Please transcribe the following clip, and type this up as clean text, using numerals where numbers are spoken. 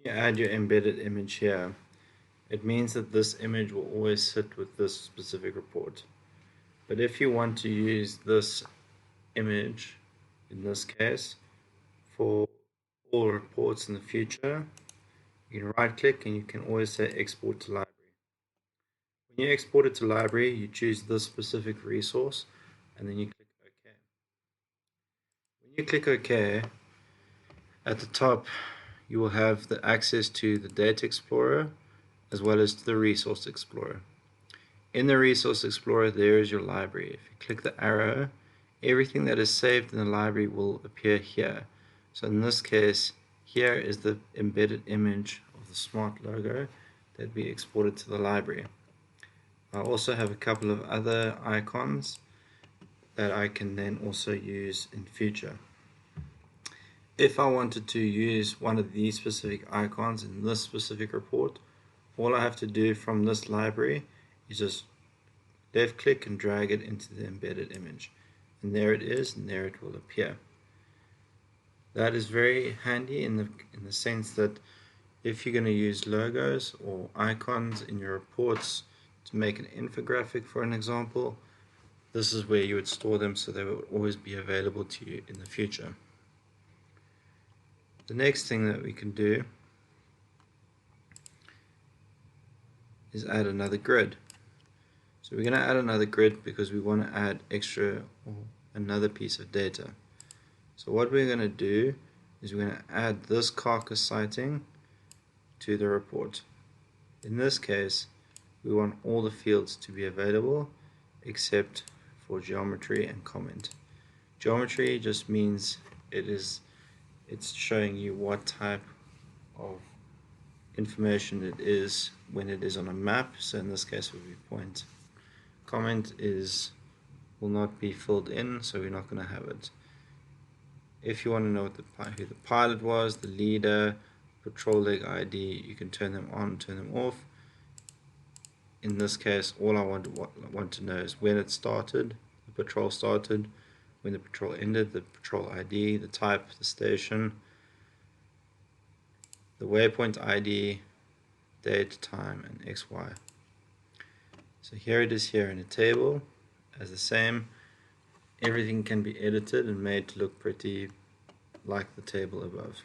You add your embedded image here, it means that this image will always sit with this specific report. But if you want to use this image, in this case, for all reports in the future, you can right click and you can always say export to library. When you export it to library, you choose this specific resource and then you click OK. When you click OK, at the top you will have the access to the Data Explorer as well as to the Resource Explorer. In the Resource Explorer, there is your library. If you click the arrow, everything that is saved in the library will appear here. So in this case, here is the embedded image of the SMART logo that we exported to the library. I also have a couple of other icons that I can then also use in future. If I wanted to use one of these specific icons in this specific report, all I have to do from this library is just left click and drag it into the embedded image, and there it is, and there it will appear. That is very handy in the sense that if you're going to use logos or icons in your reports to make an infographic, for an example, this is where you would store them so they will always be available to you in the future. The next thing that we can do is add another grid. So we're going to add another grid because we want to add extra or another piece of data. So what we're going to do is we're going to add this carcass sighting to the report. In this case, we want all the fields to be available except for geometry and comment. Geometry just means it's showing you what type of information it is when it is on a map, so in this case it would be point. Comment will not be filled in, so we're not going to have it. If you want to know who the pilot was, the leader, patrol leg ID, you can turn them on, turn them off. In this case, all I want to know is when it started, the patrol started, when the patrol ended, the patrol ID, the type, the station, the waypoint ID, date, time, and XY. So here it is here in a table as the same. Everything can be edited and made to look pretty like the table above.